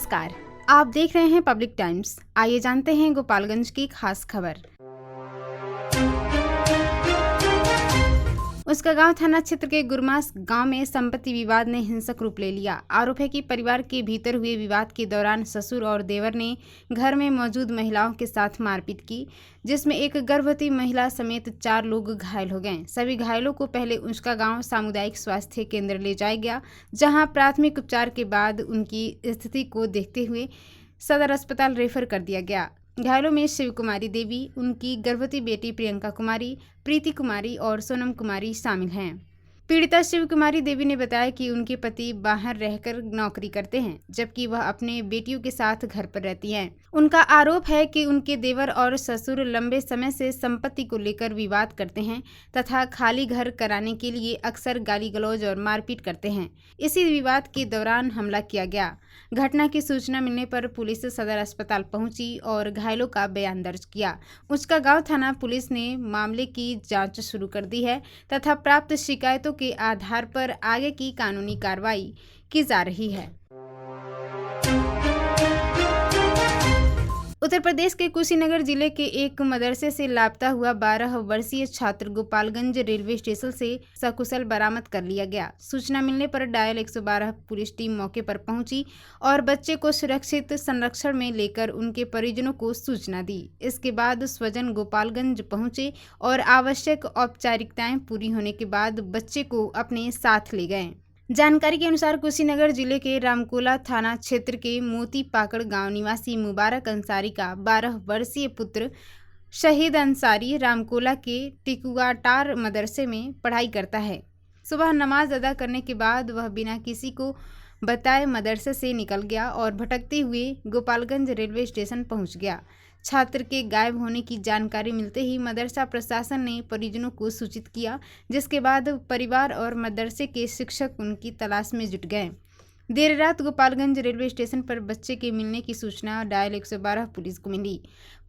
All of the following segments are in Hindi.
नमस्कार, आप देख रहे हैं पब्लिक टाइम्स। आइए जानते हैं गोपालगंज की खास खबर। उसका गांव थाना क्षेत्र के गुरमास गांव में संपत्ति विवाद ने हिंसक रूप ले लिया। आरोप है कि परिवार के भीतर हुए विवाद के दौरान ससुर और देवर ने घर में मौजूद महिलाओं के साथ मारपीट की, जिसमें एक गर्भवती महिला समेत 4 लोग घायल हो गए। सभी घायलों को पहले उसका गांव सामुदायिक स्वास्थ्य केंद्र ले जाया गया, जहां प्राथमिक उपचार के बाद उनकी स्थिति को देखते हुए सदर अस्पताल रेफर कर दिया गया। घायलों में शिव कुमारी देवी, उनकी गर्भवती बेटी प्रियंका कुमारी, प्रीति कुमारी और सोनम कुमारी शामिल हैं। पीड़िता शिव कुमारी देवी ने बताया कि उनके पति बाहर रहकर नौकरी करते हैं, जबकि वह अपने बेटियों के साथ घर पर रहती हैं। उनका आरोप है कि उनके देवर और ससुर लंबे समय से संपत्ति को लेकर विवाद करते हैं तथा खाली घर कराने के लिए अक्सर गाली गलौज और मारपीट करते हैं। इसी विवाद के दौरान हमला किया गया। घटना की सूचना मिलने पर पुलिस सदर अस्पताल पहुंची और घायलों का बयान दर्ज किया। उसका गांव थाना पुलिस ने मामले की जांच शुरू कर दी है तथा प्राप्त शिकायतों के आधार पर आगे की कानूनी कार्रवाई की जा रही है। उत्तर प्रदेश के कुशीनगर जिले के एक मदरसे से लापता हुआ 12 वर्षीय छात्र गोपालगंज रेलवे स्टेशन से सकुशल बरामद कर लिया गया। सूचना मिलने पर डायल 112 पुलिस टीम मौके पर पहुंची और बच्चे को सुरक्षित संरक्षण में लेकर उनके परिजनों को सूचना दी। इसके बाद स्वजन गोपालगंज पहुंचे और आवश्यक औपचारिकताएं पूरी होने के बाद बच्चे को अपने साथ ले गए। जानकारी के अनुसार कुशीनगर जिले के रामकोला थाना क्षेत्र के मोती पाकड़ गांव निवासी मुबारक अंसारी का 12 वर्षीय पुत्र शहीद अंसारी रामकोला के टिकुआटार मदरसे में पढ़ाई करता है। सुबह नमाज अदा करने के बाद वह बिना किसी को बताए मदरसे से निकल गया और भटकते हुए गोपालगंज रेलवे स्टेशन पहुंच गया। छात्र के गायब होने की जानकारी मिलते ही मदरसा प्रशासन ने परिजनों को सूचित किया, जिसके बाद परिवार और मदरसे के शिक्षक उनकी तलाश में जुट गए। देर रात गोपालगंज रेलवे स्टेशन पर बच्चे के मिलने की सूचना डायल 112 पुलिस को मिली।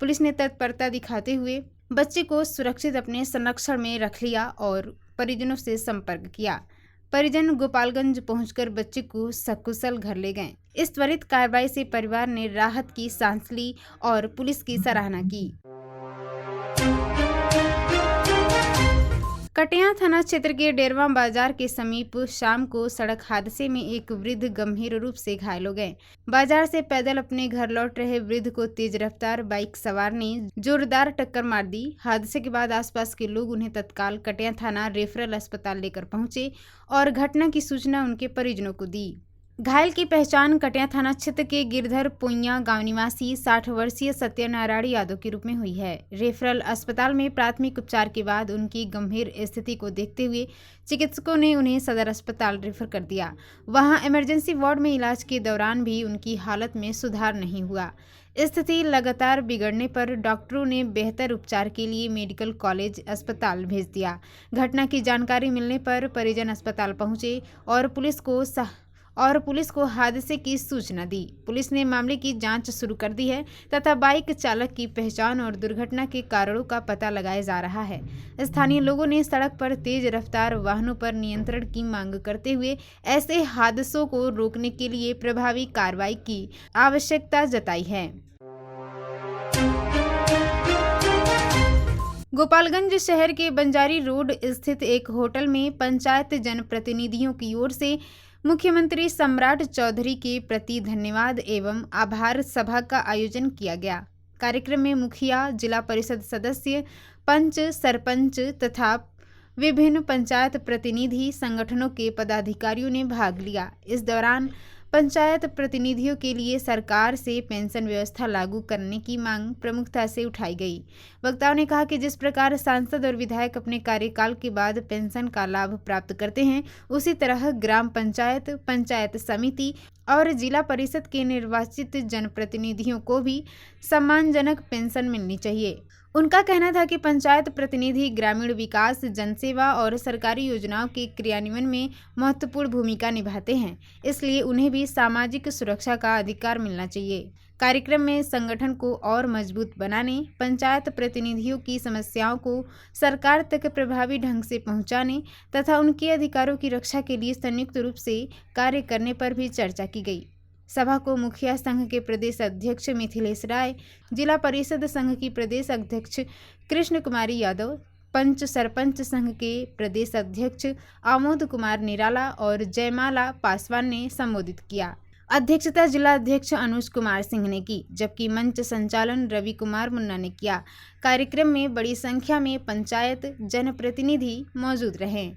पुलिस ने तत्परता दिखाते हुए बच्चे को सुरक्षित अपने संरक्षण में रख लिया और परिजनों से संपर्क किया। परिजन गोपालगंज पहुंचकर बच्चे को सकुशल घर ले गए। इस त्वरित कार्रवाई से परिवार ने राहत की सांस ली और पुलिस की सराहना की। कटिया थाना क्षेत्र के डेरवा बाजार के समीप शाम को सड़क हादसे में एक वृद्ध गंभीर रूप से घायल हो गए। बाजार से पैदल अपने घर लौट रहे वृद्ध को तेज रफ्तार बाइक सवार ने जोरदार टक्कर मार दी। हादसे के बाद आसपास के लोग उन्हें तत्काल कटिया थाना रेफरल अस्पताल लेकर पहुंचे और घटना की सूचना उनके परिजनों को दी। घायल की पहचान कटिया थाना क्षेत्र के गिरधर पोइया गांव निवासी 60 वर्षीय सत्यनारायण यादव के रूप में हुई है। रेफरल अस्पताल में प्राथमिक उपचार के बाद उनकी गंभीर स्थिति को देखते हुए चिकित्सकों ने उन्हें सदर अस्पताल रेफर कर दिया। वहां इमरजेंसी वार्ड में इलाज के दौरान भी उनकी हालत में सुधार नहीं हुआ। स्थिति लगातार बिगड़ने पर डॉक्टरों ने बेहतर उपचार के लिए मेडिकल कॉलेज अस्पताल भेज दिया। घटना की जानकारी मिलने पर परिजन अस्पताल पहुंचे और पुलिस को हादसे की सूचना दी। पुलिस ने मामले की जांच शुरू कर दी है तथा बाइक चालक की पहचान और दुर्घटना के कारणों का पता लगाया जा रहा है। स्थानीय लोगों ने सड़क पर तेज रफ्तार वाहनों पर नियंत्रण की मांग करते हुए ऐसे हादसों को रोकने के लिए प्रभावी कार्रवाई की आवश्यकता जताई है। गोपालगंज शहर के बंजारी रोड स्थित एक होटल में पंचायत जनप्रतिनिधियों की ओर से मुख्यमंत्री सम्राट चौधरी के प्रति धन्यवाद एवं आभार सभा का आयोजन किया गया। कार्यक्रम में मुखिया, जिला परिषद सदस्य, पंच, सरपंच तथा विभिन्न पंचायत प्रतिनिधि संगठनों के पदाधिकारियों ने भाग लिया। इस दौरान पंचायत प्रतिनिधियों के लिए सरकार से पेंशन व्यवस्था लागू करने की मांग प्रमुखता से उठाई गई। वक्ताओं ने कहा कि जिस प्रकार सांसद और विधायक अपने कार्यकाल के बाद पेंशन का लाभ प्राप्त करते हैं, उसी तरह ग्राम पंचायत, पंचायत समिति और जिला परिषद के निर्वाचित जनप्रतिनिधियों को भी सम्मानजनक पेंशन मिलनी चाहिए। उनका कहना था कि पंचायत प्रतिनिधि ग्रामीण विकास, जनसेवा और सरकारी योजनाओं के क्रियान्वयन में महत्वपूर्ण भूमिका निभाते हैं, इसलिए उन्हें भी सामाजिक सुरक्षा का अधिकार मिलना चाहिए। कार्यक्रम में संगठन को और मजबूत बनाने, पंचायत प्रतिनिधियों की समस्याओं को सरकार तक प्रभावी ढंग से पहुंचाने तथा उनके अधिकारों की रक्षा के लिए संयुक्त रूप से कार्य करने पर भी चर्चा की गई। सभा को मुखिया संघ के प्रदेश अध्यक्ष मिथिलेश राय, जिला परिषद संघ की प्रदेश अध्यक्ष कृष्ण कुमारी यादव, पंच सरपंच संघ के प्रदेश अध्यक्ष आमोद कुमार निराला और जयमाला पासवान ने संबोधित किया। अध्यक्षता जिला अध्यक्ष अनुज कुमार सिंह ने की, जबकि मंच संचालन रवि कुमार मुन्ना ने किया। कार्यक्रम में बड़ी संख्या में पंचायत जनप्रतिनिधि मौजूद रहे।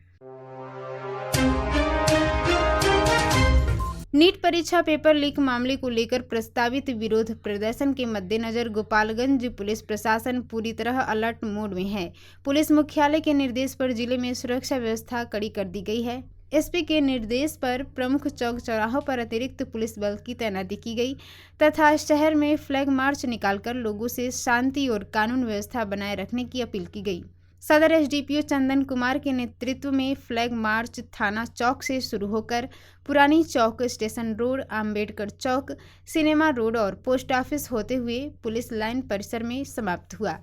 नीट परीक्षा पेपर लीक मामले को लेकर प्रस्तावित विरोध प्रदर्शन के मद्देनजर गोपालगंज पुलिस प्रशासन पूरी तरह अलर्ट मोड में है। पुलिस मुख्यालय के निर्देश पर जिले में सुरक्षा व्यवस्था कड़ी कर दी गई है। एसपी के निर्देश पर प्रमुख चौक चौराहों पर अतिरिक्त पुलिस बल की तैनाती की गई तथा शहर में फ्लैग मार्च निकालकर लोगों से शांति और कानून व्यवस्था बनाए रखने की अपील की गई। सदर एसडीपीओ चंदन कुमार के नेतृत्व में फ्लैग मार्च थाना चौक से शुरू होकर पुरानी चौक, स्टेशन रोड, अंबेडकर चौक, सिनेमा रोड और पोस्ट ऑफिस होते हुए पुलिस लाइन परिसर में समाप्त हुआ।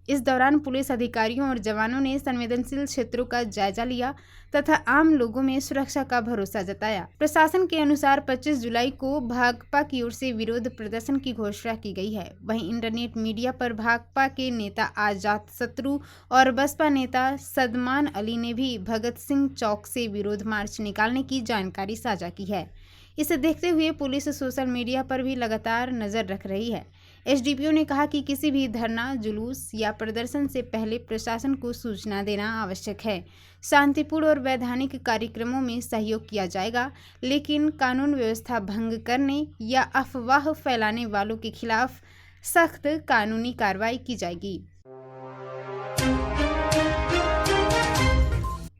इस दौरान पुलिस अधिकारियों और जवानों ने संवेदनशील क्षेत्रों का जायजा लिया तथा आम लोगों में सुरक्षा का भरोसा जताया। प्रशासन के अनुसार 25 जुलाई को भाकपा की ओर से विरोध प्रदर्शन की घोषणा की गई है। वहीं इंटरनेट मीडिया पर भाकपा के नेता आजाद शत्रु और बसपा नेता सदमान अली ने भी भगत सिंह चौक से विरोध मार्च निकालने की जानकारी साझा की है। इसे देखते हुए पुलिस सोशल मीडिया पर भी लगातार नजर रख रही है। एसडीपीओ ने कहा कि किसी भी धरना, जुलूस या प्रदर्शन से पहले प्रशासन को सूचना देना आवश्यक है। शांतिपूर्ण और वैधानिक कार्यक्रमों में सहयोग किया जाएगा, लेकिन कानून व्यवस्था भंग करने या अफवाह फैलाने वालों के खिलाफ सख्त कानूनी कार्रवाई की जाएगी।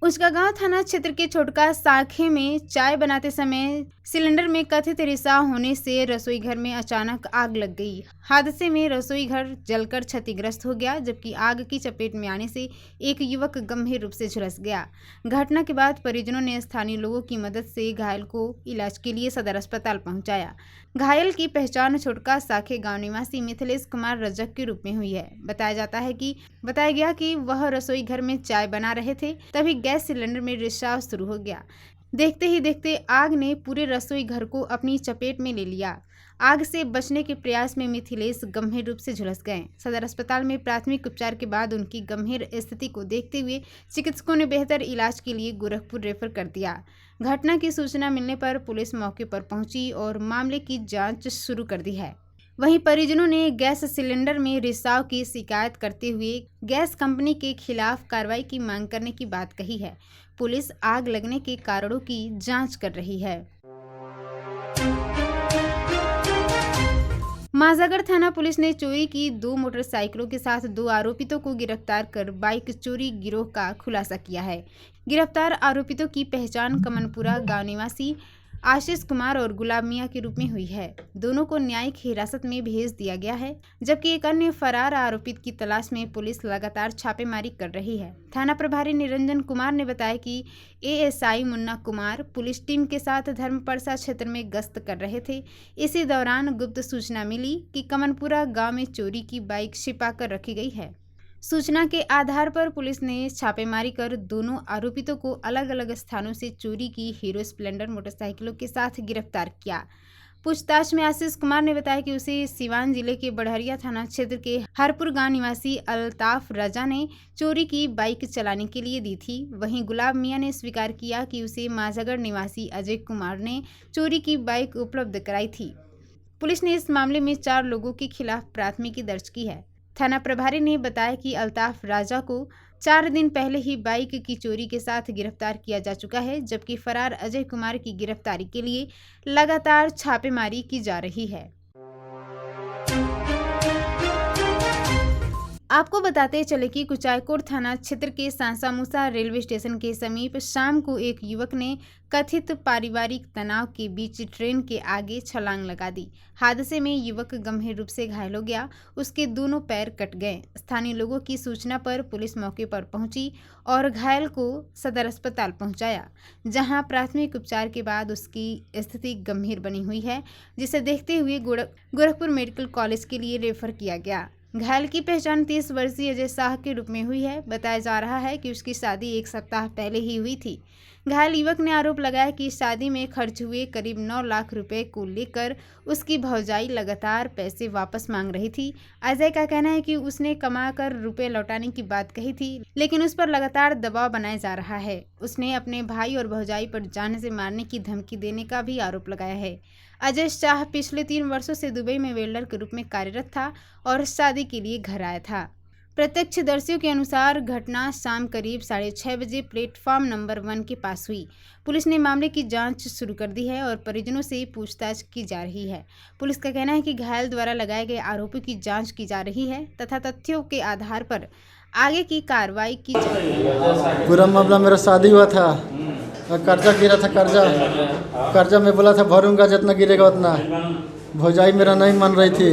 उसकागांव थाना क्षेत्र के छोटका साखे में चाय बनाते समय सिलेंडर में कथित रिसाव होने से रसोई घर में अचानक आग लग गई। हादसे में रसोई घर जलकर क्षतिग्रस्त हो गया, जबकि आग की चपेट में आने से एक युवक गंभीर रूप से झुलस गया। घटना के बाद परिजनों ने स्थानीय लोगों की मदद से घायल को इलाज के लिए सदर अस्पताल पहुंचाया। घायल की पहचान छोटका साखे गांव निवासी मिथिलेश कुमार रजक के रूप में हुई है। बताया गया कि वह रसोई घर में चाय बना रहे थे, तभी गैस सिलेंडर में रिसाव शुरू हो गया। देखते ही देखते आग ने पूरे रसोई घर को अपनी चपेट में ले लिया। आग से बचने के प्रयास में मिथिलेश गंभीर रूप से झुलस गए। सदर अस्पताल में प्राथमिक उपचार के बाद उनकी गंभीर स्थिति को देखते हुए चिकित्सकों ने बेहतर इलाज के लिए गोरखपुर रेफर कर दिया। घटना की सूचना मिलने पर पुलिस मौके पर पहुंची और मामले की जांच शुरू कर दी है। वहीं परिजनों ने गैस सिलेंडर में रिसाव की शिकायत करते हुए गैस कंपनी के खिलाफ कार्रवाई की मांग करने की बात कही है। पुलिस आग लगने के कारणों की जांच कर रही है। मांझागढ़ थाना पुलिस ने चोरी की 2 मोटरसाइकिलों के साथ 2 आरोपितों को गिरफ्तार कर बाइक चोरी गिरोह का खुलासा किया है। गिरफ्तार आरोपितों की पहचान कमनपुरा गांव निवासी आशीष कुमार और गुलाब मियां के रूप में हुई है। दोनों को न्यायिक हिरासत में भेज दिया गया है, जबकि एक अन्य फरार आरोपित की तलाश में पुलिस लगातार छापेमारी कर रही है। थाना प्रभारी निरंजन कुमार ने बताया कि ASI Munna Kumar police team के साथ धर्मपरसा क्षेत्र में गश्त कर रहे थे। इसी दौरान गुप्त सूचना मिली कि कमनपुरा गांव में चोरी की बाइक छिपा कर रखी गई है। सूचना के आधार पर पुलिस ने छापेमारी कर दोनों आरोपितों को अलग अलग स्थानों से चोरी की हीरो स्प्लेंडर मोटरसाइकिलों के साथ गिरफ्तार किया। पूछताछ में आशीष कुमार ने बताया कि उसे सिवान जिले के बढ़हरिया थाना क्षेत्र के हरपुर गांव निवासी अल्ताफ राजा ने चोरी की बाइक चलाने के लिए दी थी। वहीं गुलाब मियां ने स्वीकार किया कि उसे मांझागढ़ निवासी अजय कुमार ने चोरी की बाइक उपलब्ध कराई थी। पुलिस ने इस मामले में 4 लोगों के खिलाफ प्राथमिकी दर्ज की है। थाना प्रभारी ने बताया कि अल्ताफ राजा को 4 दिन पहले ही बाइक की चोरी के साथ गिरफ्तार किया जा चुका है, जबकि फरार अजय कुमार की गिरफ्तारी के लिए लगातार छापेमारी की जा रही है। आपको बताते चले कि कुचायकोट थाना क्षेत्र के सांसामूसा रेलवे स्टेशन के समीप शाम को एक युवक ने कथित पारिवारिक तनाव के बीच ट्रेन के आगे छलांग लगा दी। हादसे में युवक गंभीर रूप से घायल हो गया, उसके दोनों पैर कट गए। स्थानीय लोगों की सूचना पर पुलिस मौके पर पहुंची और घायल को सदर अस्पताल पहुंचाया, जहां प्राथमिक उपचार के बाद उसकी स्थिति गंभीर बनी हुई है, जिसे देखते हुए गोरखपुर मेडिकल कॉलेज के लिए रेफर किया गया। घायल की पहचान 30 वर्षीय अजय शाह के रूप में हुई है। बताया जा रहा है कि उसकी शादी 1 सप्ताह पहले ही हुई थी। घायल युवक ने आरोप लगाया कि शादी में खर्च हुए करीब 9 लाख रुपए को लेकर उसकी भौजाई लगातार पैसे वापस मांग रही थी। अजय का कहना है कि उसने कमाकर रुपए लौटाने की बात कही थी, लेकिन उस पर लगातार दबाव बनाया जा रहा है। उसने अपने भाई और भौजाई पर जान से मारने की धमकी देने का भी आरोप लगाया है। अजय शाह पिछले 3 वर्षों से दुबई में वेल्डर के रूप में कार्यरत था और शादी के लिए घर आया था। प्रत्यक्षदर्शियों के अनुसार घटना शाम करीब 6:30 बजे प्लेटफॉर्म नंबर 1 के पास हुई। पुलिस ने मामले की जांच शुरू कर दी है और परिजनों से पूछताछ की जा रही है। पुलिस का कहना है कि घायल द्वारा लगाए गए आरोपों की जांच की जा रही है तथा तथ्यों के आधार पर आगे की कार्रवाई की जाएगी। पूरा मामला मेरा शादी हुआ था, कर्जा गिरा था। कर्जा में बोला था भरूंगा, जितना गिरेगा उतना। भौजाई मेरा नहीं मान रही थी,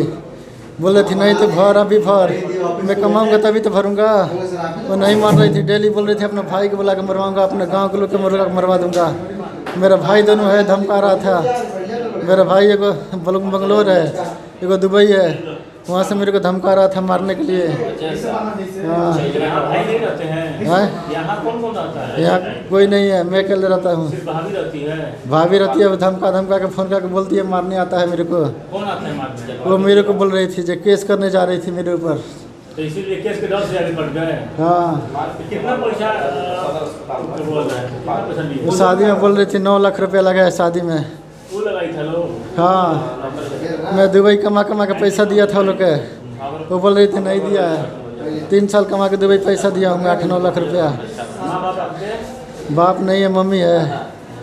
बोले थी नहीं तो भर, अभी भर, मैं कमाऊंगा तभी तो भरूंगा। वो नहीं मान रही थी, डेली बोल रही थी अपने भाई को बुला के मरवाऊंगा, अपने गांव के लोग के मरवा दूंगा। मेरा भाई दोनों है, धमका रहा था। मेरा भाई एगो बंगलोर है, एगो दुबई है, वहाँ से मेरे को धमका रहा था मारने के लिए। हाँ, यहाँ कोई नहीं है, मैं अकेले रहता हूँ। भाभी रहती है, धमका के फोन करके बोलती है मारने आता है मेरे को। वो मेरे को बोल रही थी जो केस करने जा रही थी मेरे ऊपर, तो इसीलिए केस के डर से आगे बढ़ गए। हाँ, कितना पैसा लिए? शादी में बोल रही थी 9 लाख रुपया लगा है शादी में। वो लगाई था लोग। हाँ, मैं दुबई कमा के पैसा दिया था लोग के। वो बोल रही थी नहीं दिया है, 3 साल कमा के दुबई पैसा दिया हूँ 8-9 लाख रुपया। माँ बाप आपके? बाप नहीं है, मम्मी है।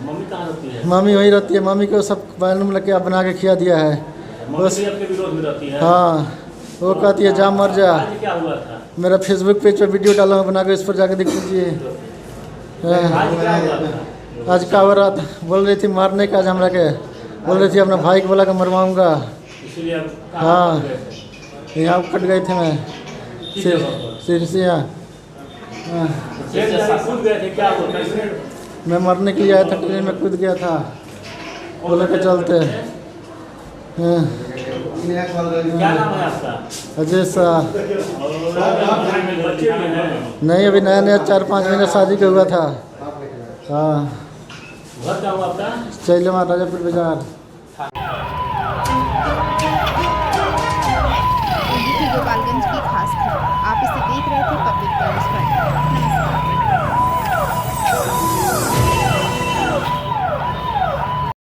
मम्मी कहाँ रहती है? मम्मी वहीं रहती है, मम्मी को सब बैलूम लग के बना के खिया दिया है। बस आपके विरोध में रहती है? हाँ, वो कहती है जा मर जा। आज क्या हुआ था? मेरा फेसबुक पेज पर वीडियो डाला हूँ बना के, इस पर जाकर देख लीजिए। आज क्या हुआ था? आज का हो रहा था, बोल रही थी मारने का, आज हमरा के बोल रही थी अपना भाई को बोला के मरवाऊँगा। इसीलिए हाँ, यहाँ कट गए थे मैं सिरसिया। कूद गए थे, क्या हुआ? मैं मरने के लिए आया था, ट्रेन में कूद गया था बोले के चलते। क्या नाम है आपका? अजय शाह। बच्चे भी हैं? नहीं, अभी नया 4-5 महीना शादी का हुआ था। हाँ, घर क्या हुआ आपका? चैलेमा राजापुर बाजार। गोपालगंज की खास खबर आप इसे देख रहे थे पब्लिक टाइम्स पर।